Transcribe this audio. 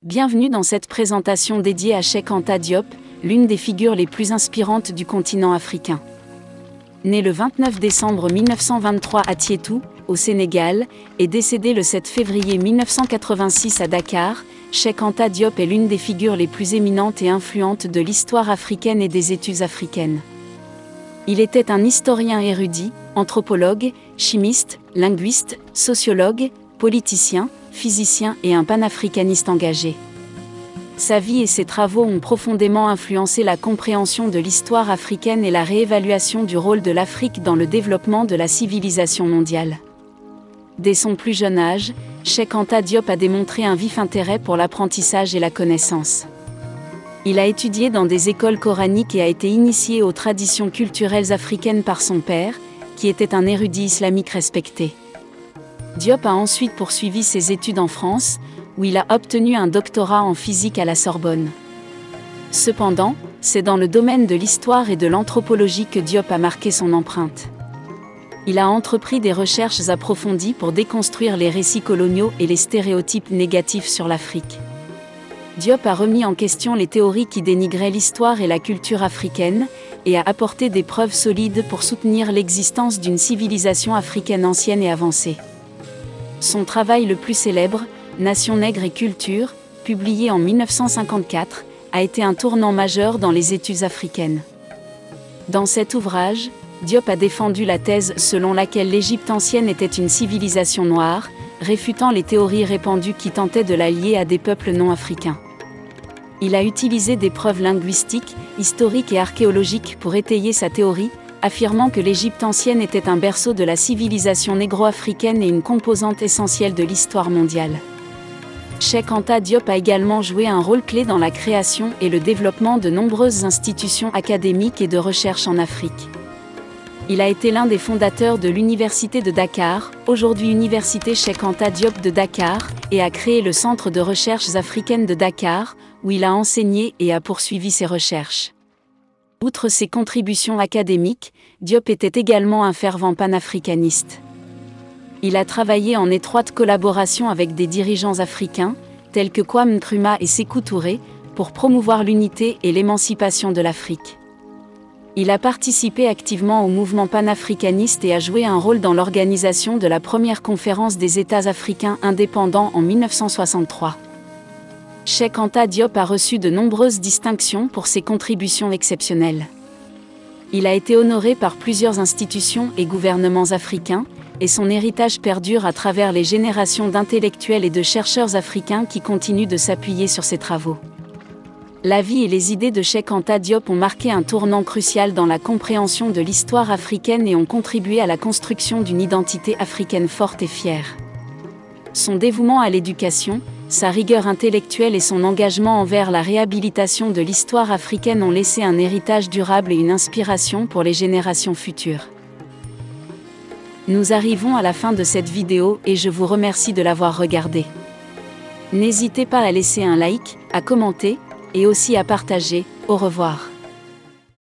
Bienvenue dans cette présentation dédiée à Cheikh Anta Diop, l'une des figures les plus inspirantes du continent africain. Né le 29 décembre 1923 à Tietou, au Sénégal, et décédé le 7 février 1986 à Dakar, Cheikh Anta Diop est l'une des figures les plus éminentes et influentes de l'histoire africaine et des études africaines. Il était un historien érudit, anthropologue, chimiste, linguiste, sociologue, politicien, physicien et un panafricaniste engagé. Sa vie et ses travaux ont profondément influencé la compréhension de l'histoire africaine et la réévaluation du rôle de l'Afrique dans le développement de la civilisation mondiale. Dès son plus jeune âge, Cheikh Anta Diop a démontré un vif intérêt pour l'apprentissage et la connaissance. Il a étudié dans des écoles coraniques et a été initié aux traditions culturelles africaines par son père, qui était un érudit islamique respecté. Diop a ensuite poursuivi ses études en France, où il a obtenu un doctorat en physique à la Sorbonne. Cependant, c'est dans le domaine de l'histoire et de l'anthropologie que Diop a marqué son empreinte. Il a entrepris des recherches approfondies pour déconstruire les récits coloniaux et les stéréotypes négatifs sur l'Afrique. Diop a remis en question les théories qui dénigraient l'histoire et la culture africaine, et a apporté des preuves solides pour soutenir l'existence d'une civilisation africaine ancienne et avancée. Son travail le plus célèbre, Nation nègre et culture, publié en 1954, a été un tournant majeur dans les études africaines. Dans cet ouvrage, Diop a défendu la thèse selon laquelle l'Égypte ancienne était une civilisation noire, réfutant les théories répandues qui tentaient de la lier à des peuples non africains. Il a utilisé des preuves linguistiques, historiques et archéologiques pour étayer sa théorie, affirmant que l'Égypte ancienne était un berceau de la civilisation négro-africaine et une composante essentielle de l'histoire mondiale. Cheikh Anta Diop a également joué un rôle clé dans la création et le développement de nombreuses institutions académiques et de recherche en Afrique. Il a été l'un des fondateurs de l'Université de Dakar, aujourd'hui Université Cheikh Anta Diop de Dakar, et a créé le Centre de recherches africaines de Dakar, où il a enseigné et a poursuivi ses recherches. Outre ses contributions académiques, Diop était également un fervent panafricaniste. Il a travaillé en étroite collaboration avec des dirigeants africains, tels que Kwame Nkrumah et Sékou Touré, pour promouvoir l'unité et l'émancipation de l'Afrique. Il a participé activement au mouvement panafricaniste et a joué un rôle dans l'organisation de la première conférence des États africains indépendants en 1963. Cheikh Anta Diop a reçu de nombreuses distinctions pour ses contributions exceptionnelles. Il a été honoré par plusieurs institutions et gouvernements africains, et son héritage perdure à travers les générations d'intellectuels et de chercheurs africains qui continuent de s'appuyer sur ses travaux. La vie et les idées de Cheikh Anta Diop ont marqué un tournant crucial dans la compréhension de l'histoire africaine et ont contribué à la construction d'une identité africaine forte et fière. Son dévouement à l'éducation, sa rigueur intellectuelle et son engagement envers la réhabilitation de l'histoire africaine ont laissé un héritage durable et une inspiration pour les générations futures. Nous arrivons à la fin de cette vidéo et je vous remercie de l'avoir regardée. N'hésitez pas à laisser un like, à commenter, et aussi à partager. Au revoir.